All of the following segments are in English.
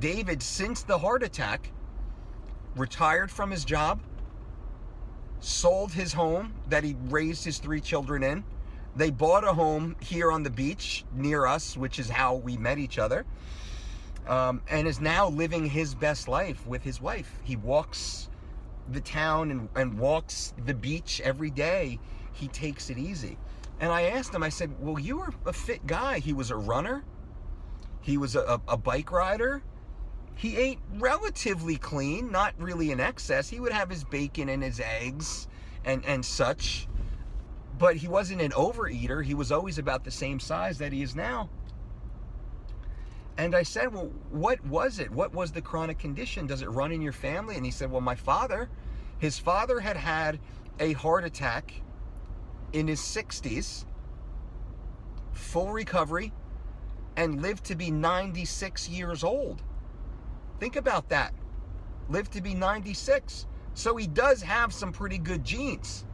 David, since the heart attack, retired from his job, sold his home that he raised his 3 children in. They bought a home here on the beach near us, which is how we met each other, and is now living his best life with his wife. He walks the town and walks the beach every day. He takes it easy. And I asked him, I said, well, you were a fit guy. He was a runner. He was a bike rider. He ate relatively clean, not really in excess. He would have his bacon and his eggs and such. But he wasn't an overeater. He was always about the same size that he is now. And I said, well, what was it? What was the chronic condition? Does it run in your family? And he said, well, his father had a heart attack in his 60s, full recovery, and lived to be 96 years old. Think about that. Lived to be 96. So he does have some pretty good genes.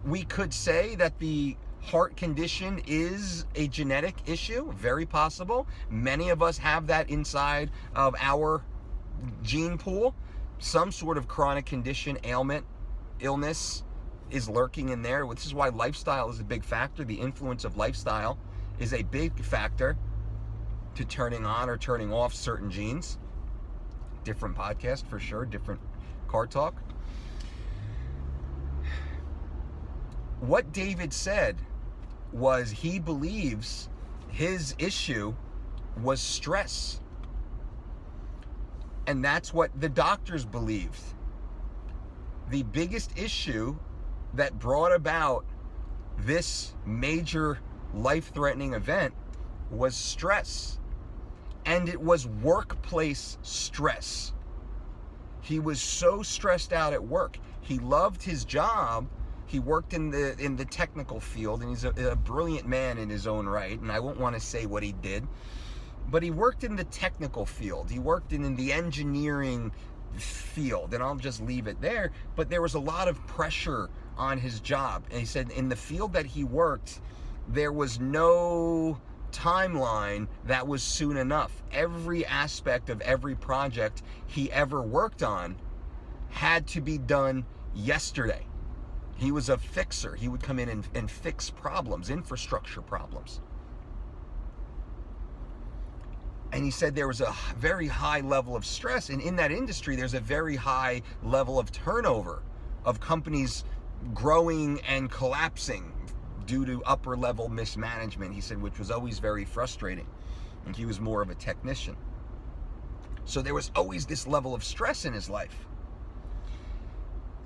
We could say that the heart condition is a genetic issue, very possible. Many of us have that inside of our gene pool. Some sort of chronic condition, ailment, illness is lurking in there. This is why lifestyle is a big factor. The influence of lifestyle is a big factor to turning on or turning off certain genes. Different podcast for sure, different car talk. What David said was he believes his issue was stress. And that's what the doctors believed. The biggest issue that brought about this major life-threatening event was stress. And it was workplace stress. He was so stressed out at work. He loved his job. He worked in the technical field, and he's a brilliant man in his own right, and I won't want to say what he did, but he worked in the technical field. He worked in the engineering field, and I'll just leave it there. But there was a lot of pressure on his job, and he said in the field that he worked, there was no timeline that was soon enough. Every aspect of every project he ever worked on had to be done yesterday. He was a fixer. He would come in and fix problems, infrastructure problems. And he said there was a very high level of stress. And in that industry, there's a very high level of turnover of companies growing and collapsing due to upper level mismanagement, he said, which was always very frustrating. And he was more of a technician. So there was always this level of stress in his life.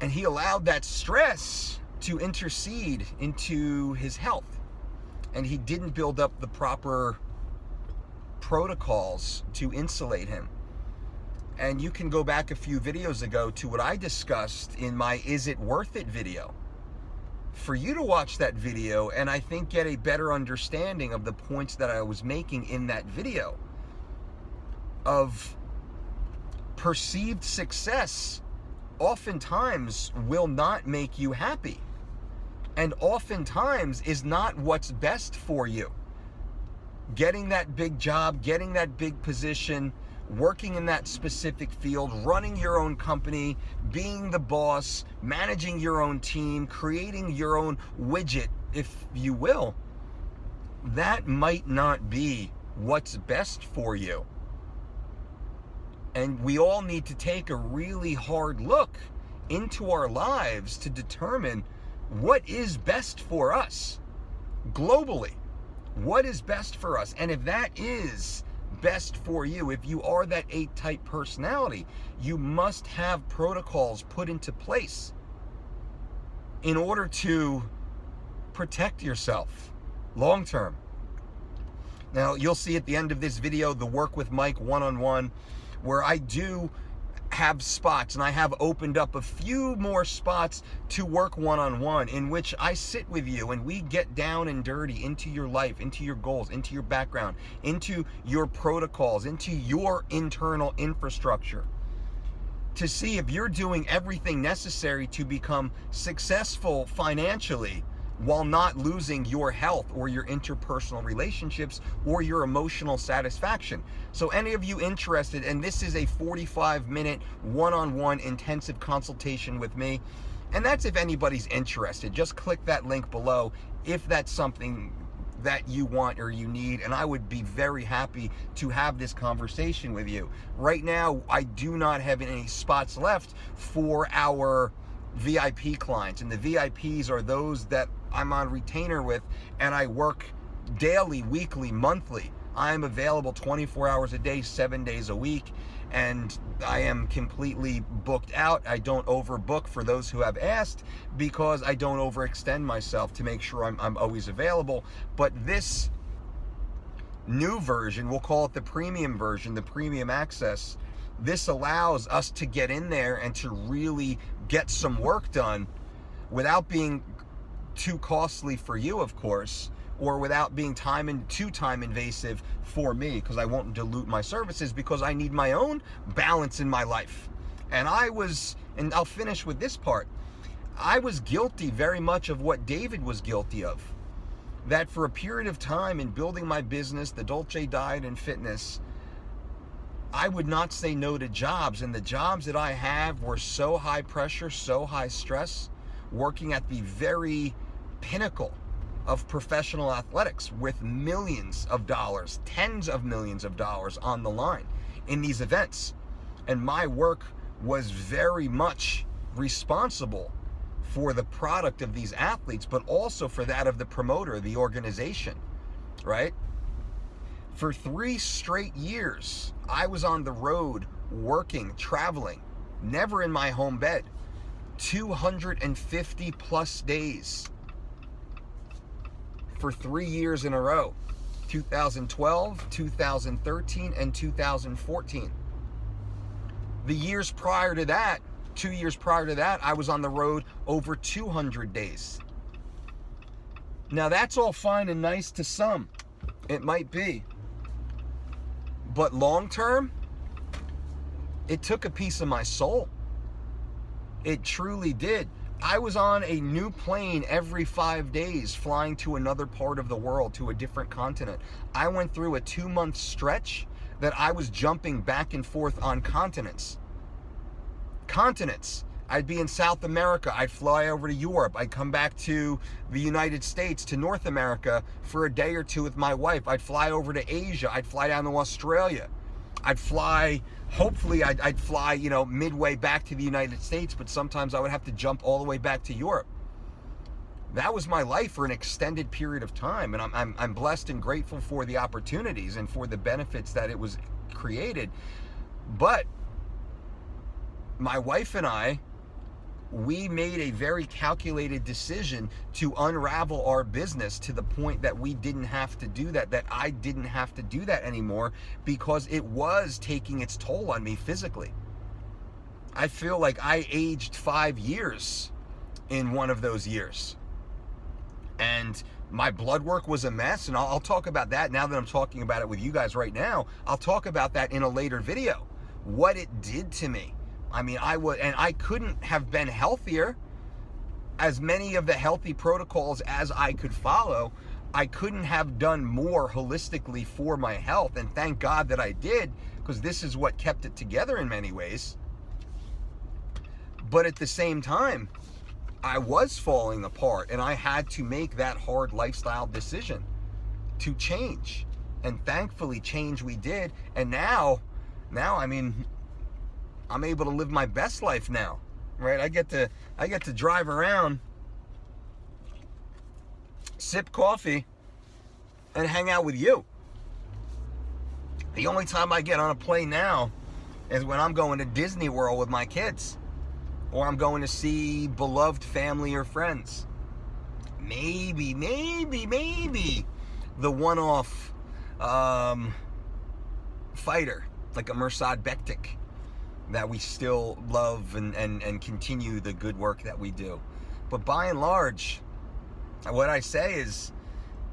And he allowed that stress to intercede into his health. And he didn't build up the proper protocols to insulate him. And you can go back a few videos ago to what I discussed in my Is It Worth It video. For you to watch that video and I think get a better understanding of the points that I was making in that video of perceived success oftentimes will not make you happy, and oftentimes is not what's best for you. Getting that big job, getting that big position, working in that specific field, running your own company, being the boss, managing your own team, creating your own widget, if you will, that might not be what's best for you. And we all need to take a really hard look into our lives to determine what is best for us globally. What is best for us? And if that is best for you, if you are that 8-type personality, you must have protocols put into place in order to protect yourself long term. Now, you'll see at the end of this video the Work with Mike one-on-one, where I do have spots, and I have opened up a few more spots to work one-on-one, in which I sit with you and we get down and dirty into your life, into your goals, into your background, into your protocols, into your internal infrastructure, to see if you're doing everything necessary to become successful financially while not losing your health or your interpersonal relationships or your emotional satisfaction. So any of you interested, and this is a 45-minute one-on-one intensive consultation with me, and that's if anybody's interested. Just click that link below if that's something that you want or you need, and I would be very happy to have this conversation with you. Right now, I do not have any spots left for our VIP clients, and the VIPs are those that I'm on retainer with, and I work daily, weekly, monthly. I am available 24 hours a day, 7 days a week, and I am completely booked out. I don't overbook for those who have asked, because I don't overextend myself to make sure I'm always available. But this new version, we'll call it the premium version, the premium access, this allows us to get in there and to really get some work done without being too costly for you, of course, or without being too time invasive for me, because I won't dilute my services, because I need my own balance in my life. And I'll finish with this part, I was guilty very much of what David was guilty of. That for a period of time in building my business, the Dolce Diet and Fitness, I would not say no to jobs, and the jobs that I have were so high pressure, so high stress, working at the very pinnacle of professional athletics with millions of dollars, tens of millions of dollars on the line in these events. And my work was very much responsible for the product of these athletes, but also for that of the promoter, the organization, right? For 3 straight years, I was on the road, working, traveling, never in my home bed, 250 plus days for 3 years in a row, 2012, 2013, and 2014. The years prior to that, 2 years prior to that, I was on the road over 200 days. Now that's all fine and nice to some. It might be. But long term, it took a piece of my soul. It truly did. I was on a new plane every 5 days, flying to another part of the world, to a different continent. I went through a 2-month stretch that I was jumping back and forth on continents. I'd be in South America, I'd fly over to Europe, I'd come back to the United States, to North America for a day or two with my wife. I'd fly over to Asia, I'd fly down to Australia. I'd fly, hopefully I'd fly, midway back to the United States, but sometimes I would have to jump all the way back to Europe. That was my life for an extended period of time, and I'm blessed and grateful for the opportunities and for the benefits that it was created. But my wife and I, we made a very calculated decision to unravel our business to the point that we didn't have to do that I didn't have to do that anymore, because it was taking its toll on me physically. I feel like I aged 5 years in one of those years. And my blood work was a mess, and I'll talk about that now that I'm talking about it with you guys right now. I'll talk about that in a later video, what it did to me. I mean, I couldn't have been healthier. As many of the healthy protocols as I could follow, I couldn't have done more holistically for my health, and thank God that I did, because this is what kept it together in many ways. But at the same time, I was falling apart, and I had to make that hard lifestyle decision to change. And thankfully, change we did. And now, I mean, I'm able to live my best life now, right? I get to drive around, sip coffee, and hang out with you. The only time I get on a plane now is when I'm going to Disney World with my kids, or I'm going to see beloved family or friends. Maybe the one-off fighter, like a Mirsad Bektik, that we still love and continue the good work that we do. But by and large, what I say is,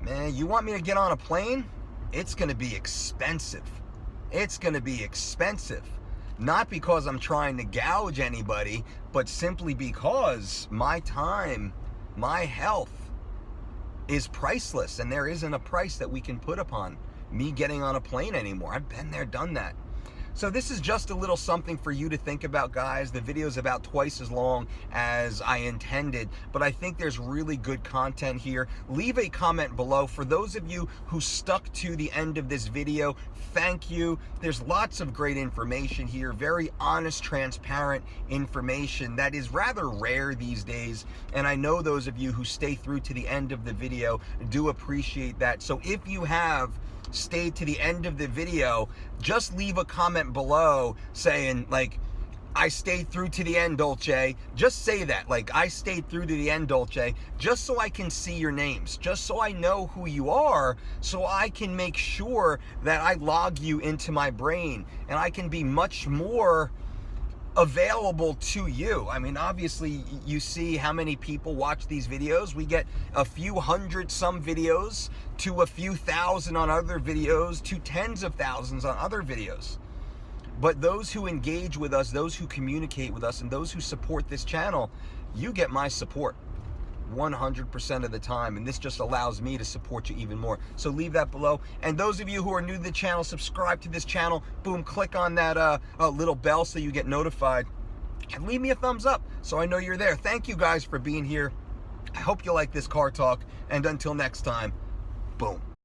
man, you want me to get on a plane? It's going to be expensive. It's going to be expensive. Not because I'm trying to gouge anybody, but simply because my time, my health, is priceless, and there isn't a price that we can put upon me getting on a plane anymore. I've been there, done that. So this is just a little something for you to think about, guys. The video is about twice as long as I intended, but I think there's really good content here. Leave a comment below. For those of you who stuck to the end of this video, thank you. There's lots of great information here, very honest, transparent information that is rather rare these days, and I know those of you who stay through to the end of the video do appreciate that. So if you have stayed to the end of the video, just leave a comment below saying, like, I stayed through to the end, Dolce. Just say that, like, I stayed through to the end, Dolce, just so I can see your names, just so I know who you are, so I can make sure that I log you into my brain and I can be much more available to you. I mean, obviously, you see how many people watch these videos. We get a few hundred some videos to a few thousand on other videos to tens of thousands on other videos. But those who engage with us, those who communicate with us, and those who support this channel, you get my support 100% of the time, and this just allows me to support you even more. So leave that below. And those of you who are new to the channel, subscribe to this channel. Boom, click on that little bell so you get notified, and leave me a thumbs up so I know you're there. Thank you guys for being here. I hope you like this car talk, and until next time, boom.